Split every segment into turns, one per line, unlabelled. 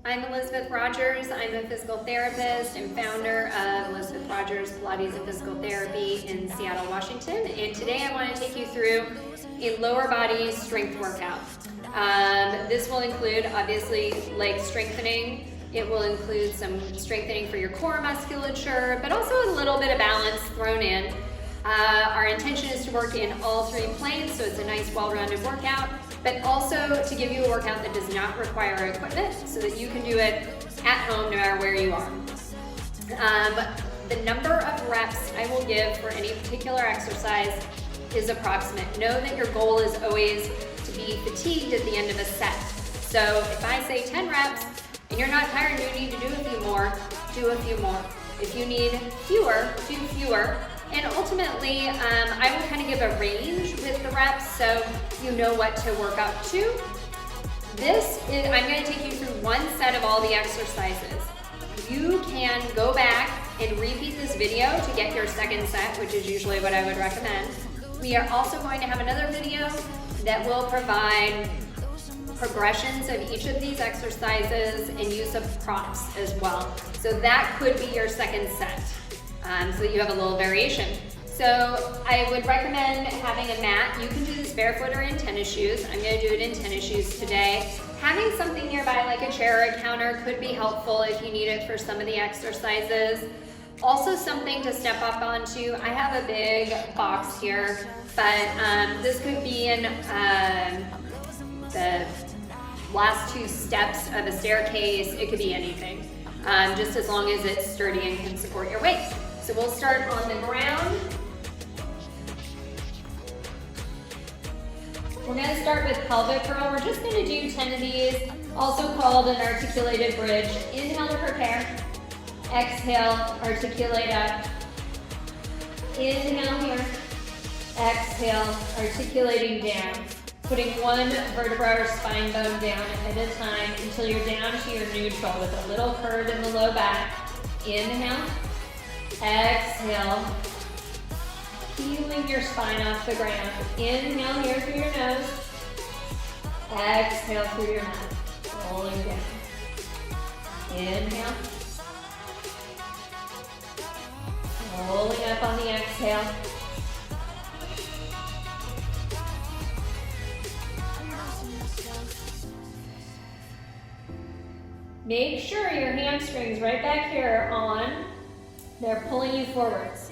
I'm Elizabeth Rogers. I'm a physical therapist and founder of Elizabeth Rogers Pilates and Physical Therapy in Seattle, Washington. And today I want to take you through a lower body strength workout. This will include obviously leg strengthening. It will include some strengthening for your core musculature, but also a little bit of balance thrown in. Our intention is to work in all three planes, so it's a nice well-rounded workout, but also to give you a workout that does not require equipment so that you can do it at home no matter where you are. The number of reps I will give for any particular exercise is approximate. Know that your goal is always to be fatigued at the end of a set. So if I say 10 reps and you're not tired and you need to do a few more, do a few more. If you need fewer, do fewer. And ultimately, I will kind of give a range with the reps so you know what to work up to. I'm going to take you through one set of all the exercises. You can go back and repeat this video to get your second set, which is usually what I would recommend. We are also going to have another video that will provide progressions of each of these exercises and use of props as well. So that could be your second set. So that you have a little variation. So I would recommend having a mat. You can do this barefoot or in tennis shoes. I'm going to do it in tennis shoes today. Having something nearby like a chair or a counter could be helpful if you need it for some of the exercises. Also something to step up onto. I have a big box here, but this could be in the last two steps of a staircase. It could be anything, just as long as it's sturdy and can support your weight. So we'll start on the ground. We're going to start with pelvic curl. We're just going to do 10 of these, also called an articulated bridge. Inhale to prepare. Exhale, articulate up. Inhale here. Exhale, articulating down. Putting one vertebra or spine bone down at a time until you're down to your neutral with a little curve in the low back. Inhale. Exhale, peeling your spine off the ground. Inhale here through your nose. Exhale through your mouth, rolling down. Inhale. Rolling up on the exhale. Make sure your hamstrings right back here on. They're pulling you forwards.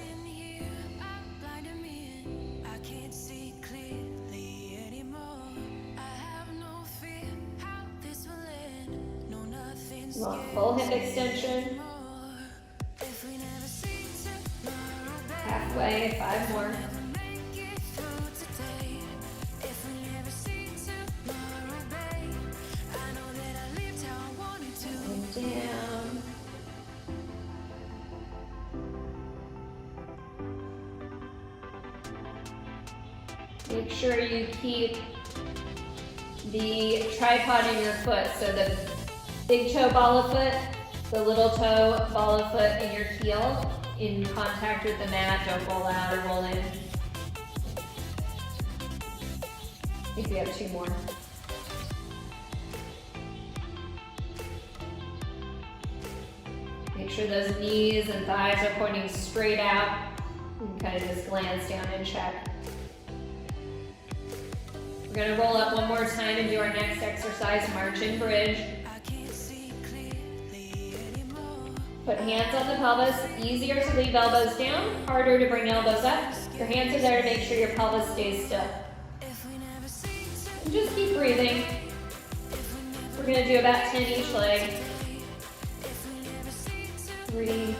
You want full hip extension. Halfway, 5 more. Down. Make sure you keep the tripod in your foot, so the big toe ball of foot, the little toe ball of foot, and your heel in contact with the mat. Don't roll out or roll in. I think we have 2 more. Make sure those knees and thighs are pointing straight out. And kind of just glance down and check. We're going to roll up one more time and do our next exercise, march and bridge. Put hands on the pelvis. Easier to leave elbows down, harder to bring elbows up. Your hands are there to make sure your pelvis stays still. And just keep breathing. We're going to do about 10 each leg. 3,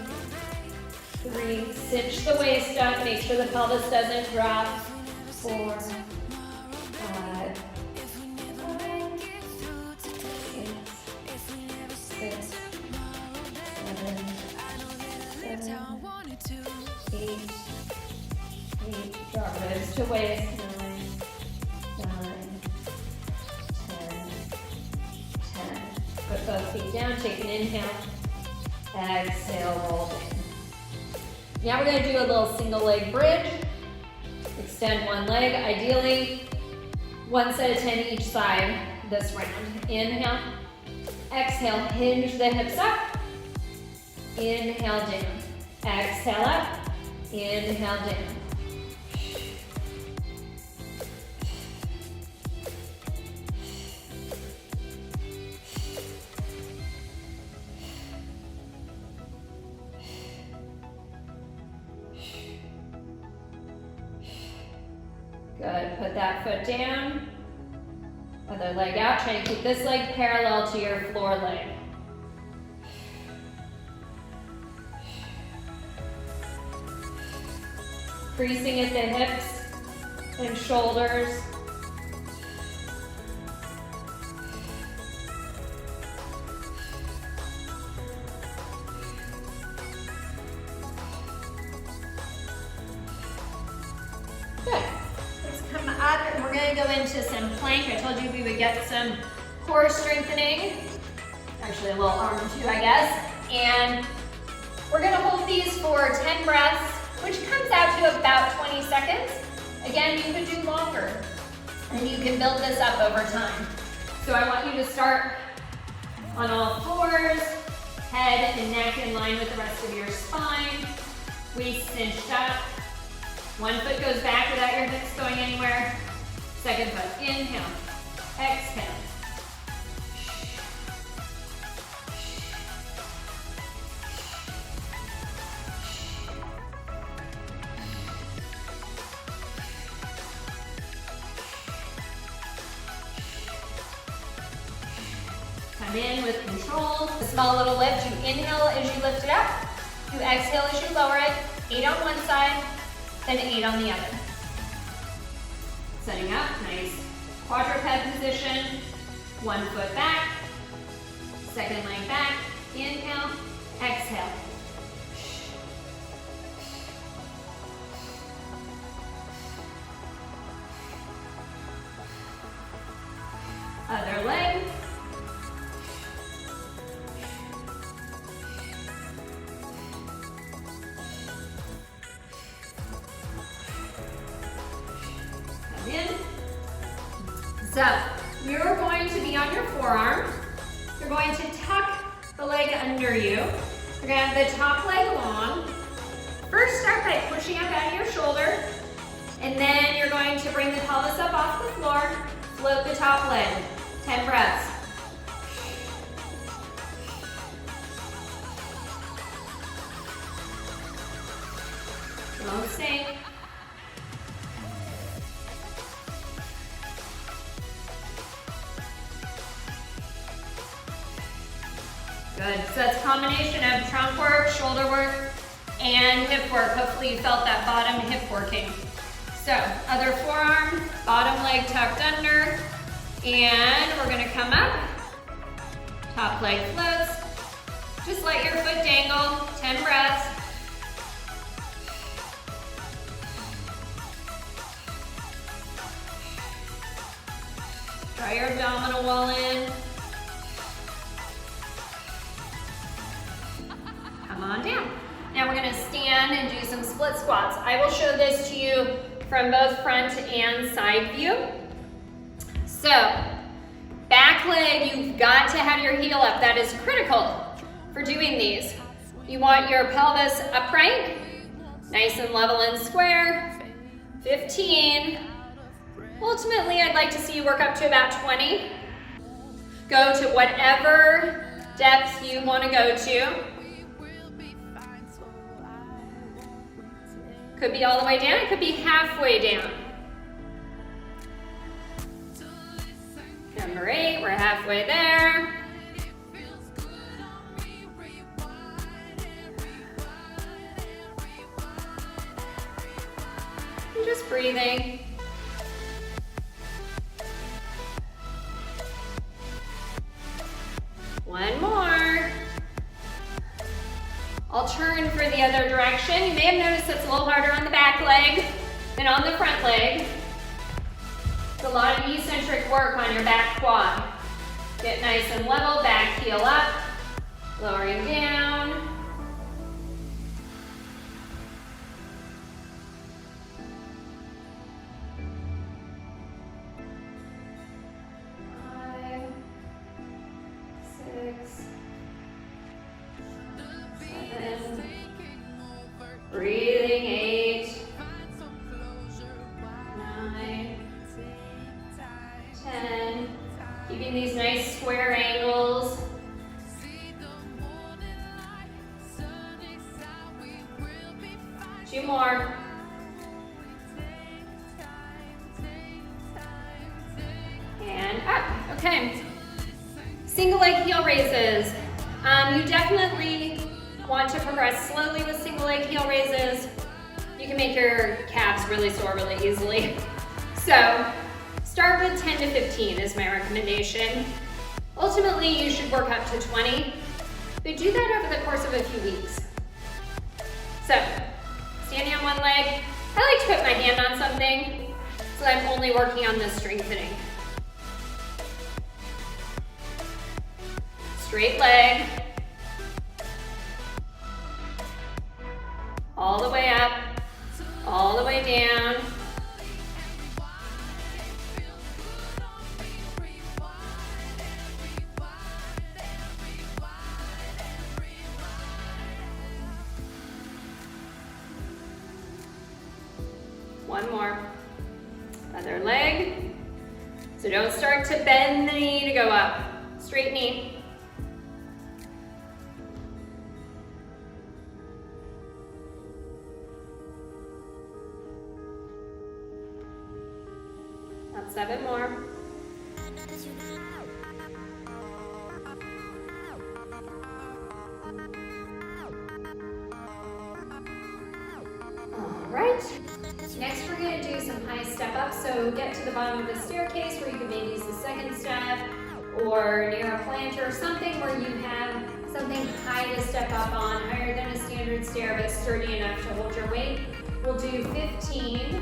cinch the waist up, make sure the pelvis doesn't drop. 4, 5, 6, 7, 8, drop ribs to waist. 9, 10. Put both feet down, take an inhale. Exhale, roll in. Now we're going to do a little single leg bridge. Extend one leg, ideally one set of 10 each side this round. Inhale, Exhale, hinge the hips up. Inhale down. Exhale up. Inhale down. Good, put that foot down. Other leg out, try to keep this leg parallel to your floor leg. Creasing at the hips and shoulders. Good. Let's come up and we're going to go into some plank. I told you we would get some core strengthening. Actually a little arm too, I guess. And we're going to hold these for 10 breaths, which comes out to about 20 seconds. Again, you could do longer, and you can build this up over time. So I want you to start on all fours, head and neck in line with the rest of your spine, waist cinched up. One foot goes back without your hips going anywhere. Second foot, inhale, exhale. Come in with control. A small little lift. You inhale as you lift it up. You exhale as you lower it. 8 on one side, then 8 on the other. Setting up, nice quadruped position. One foot back, second leg back. Inhale, exhale. Other leg. In. So you're going to be on your forearm. You're going to tuck the leg under you. You're going to have the top leg long. First start by pushing up out of your shoulder, and then you're going to bring the pelvis up off the floor, float the top leg. 10 breaths. Don't sink. Good, so that's a combination of trunk work, shoulder work, and hip work. Hopefully you felt that bottom hip working. So, other forearm, bottom leg tucked under, and we're gonna come up. Top leg floats. Just let your foot dangle, 10 breaths. Draw your abdominal wall in. Come on down. Now we're gonna stand and do some split squats. I will show this to you from both front and side view. So, back leg, you've got to have your heel up. That is critical for doing these. You want your pelvis upright, nice and level and square. 15. Ultimately, I'd like to see you work up to about 20. Go to whatever depth you want to go to. Could be all the way down, it could be halfway down. Number 8, we're halfway there. And just breathing. One more. I'll turn for the other direction. You may have noticed it's a little harder on the back leg than on the front leg. It's a lot of eccentric work on your back quad. Get nice and level, back heel up, lowering down. Five, 6, breathing. 8, 9, 10. Keeping these nice square angles. 2 more. And up. Okay. Single leg heel raises. You definitely want to progress slowly with single leg heel raises. You can make your calves really sore really easily. So start with 10 to 15 is my recommendation. Ultimately, you should work up to 20, but do that over the course of a few weeks. So, standing on one leg, I like to put my hand on something so I'm only working on the strengthening. Straight leg. All the way up, all the way down. One more. Other leg. So don't start to bend the knee to go up. Straight knee. About 7 more. All right. Next, we're going to do some high step up. So get to the bottom of the staircase where you can maybe use the second step or near a planter, something where you have something high to step up on, higher than a standard stair, but sturdy enough to hold your weight. We'll do 15.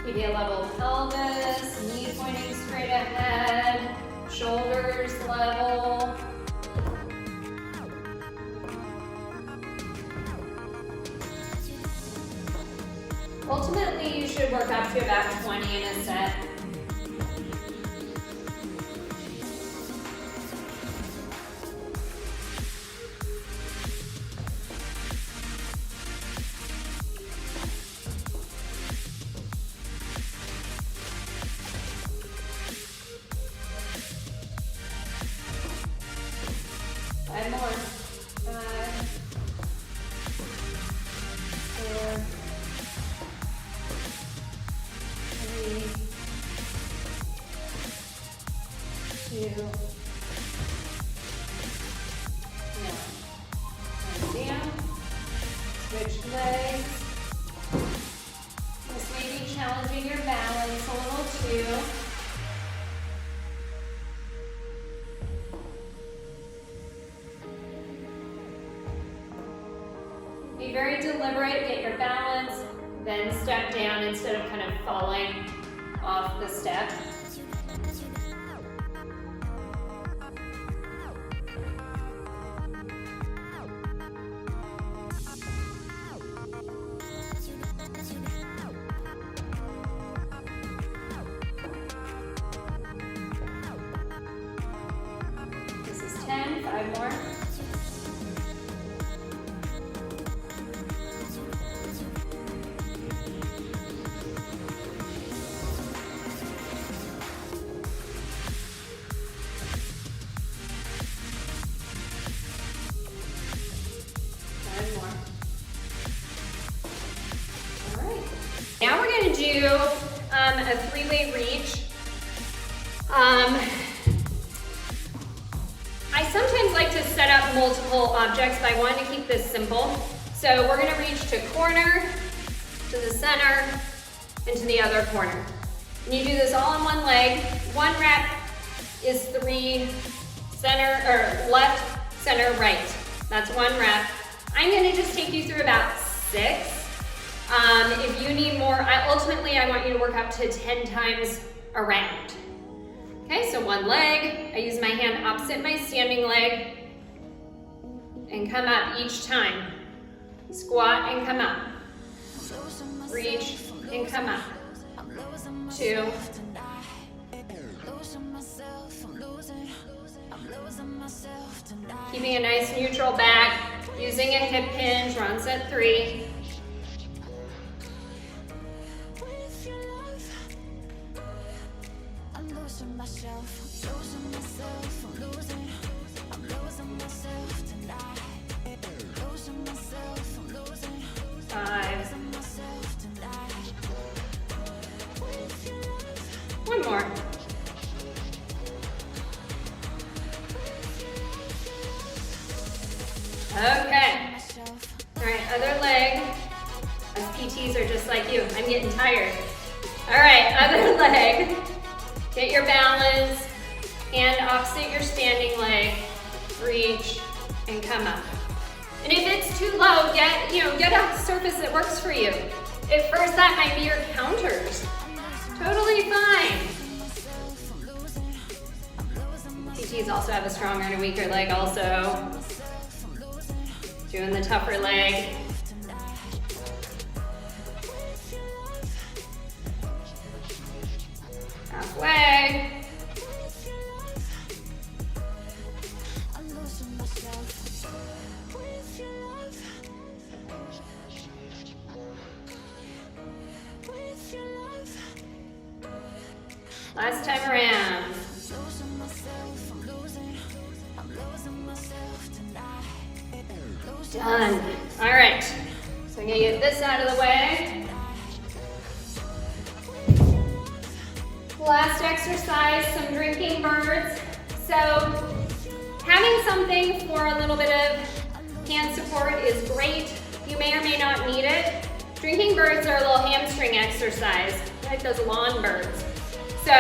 Give you a level pelvis, knee pointing straight ahead, shoulders level. Ultimately, you should work up to about 20 in a set. Five more. 5, 4, 3, 2, 1. And down. Switch legs. This may be challenging your balance a little too. Be very deliberate, get your balance, then step down instead of kind of falling off the step. This is 10, 5 more. Now we're going to do a 3-weight reach. I sometimes like to set up multiple objects, but I want to keep this simple. So we're going to reach to corner, to the center, and to the other corner. And you do this all on one leg. 1 rep is 3 center, or left, center, right. That's 1 rep. I'm going to just take you through about 6. If you need more, ultimately I want you to work up to 10 times around. Okay, so 1 leg, I use my hand opposite my standing leg and come up each time. Squat and come up. Reach and come up. 2. Keeping a nice neutral back, using a hip hinge, we're on set 3. Five. One more. Okay. All right, other leg. Us PTs are just like you. I'm getting tired. All right, other leg. Get your balance. Hand opposite your standing leg. Reach and come up. And if it's too low, get a surface that works for you. At first, that might be your counters. Totally fine. PTs also have a stronger and a weaker leg also. Doing the tougher leg. Halfway. Last time around. Done. All right. So I'm gonna get this out of the way. Last exercise, some drinking birds. So having something for a little bit of hand support is great. You may or may not need it. Drinking birds are a little hamstring exercise, like those lawn birds. So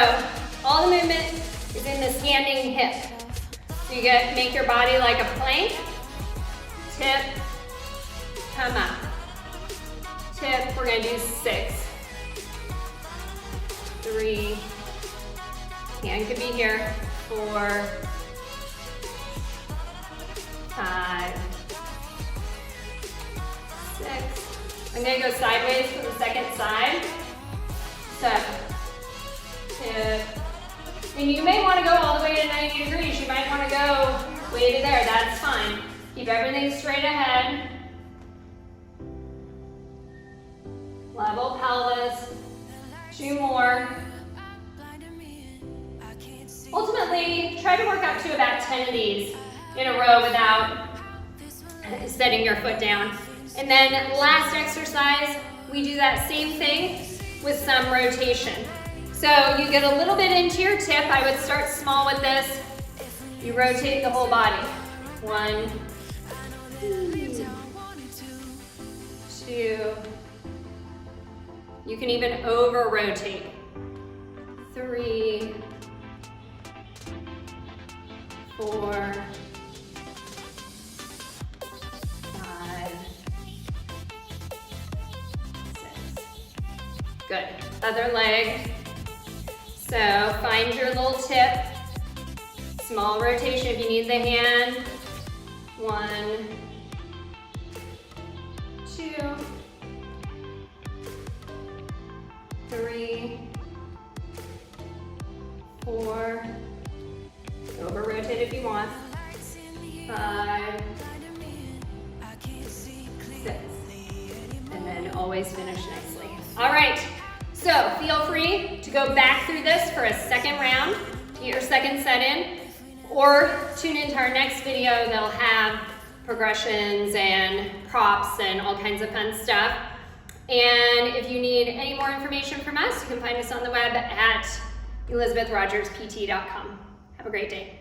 all the movement is in the standing hip. So you make your body like a plank. Tip, come up. Tip, we're gonna do 6. 3, hand could be here. 4, 5, 6. I'm gonna go sideways for the second side. So, tip. And you may wanna go all the way to 90 degrees. You might wanna go way to there, that's fine. Keep everything straight ahead. Level pelvis. 2 more. Ultimately, try to work up to about 10 of these in a row without setting your foot down. And then last exercise, we do that same thing with some rotation. So you get a little bit into your tip. I would start small with this. You rotate the whole body. 1, 2. You can even over-rotate. 3, 4, 5, 6. Good. Other leg. So find your little tip. Small rotation if you need the hand. 1, 2, 3, 4. Over rotate if you want. 5, 6. And then always finish nicely. All right. So feel free to go back through this for a second round to get your second set in, or tune into our next video. They'll have progressions and props and all kinds of fun stuff. And if you need any more information from us, you can find us on the web at elizabethrogerspt.com. Have a great day.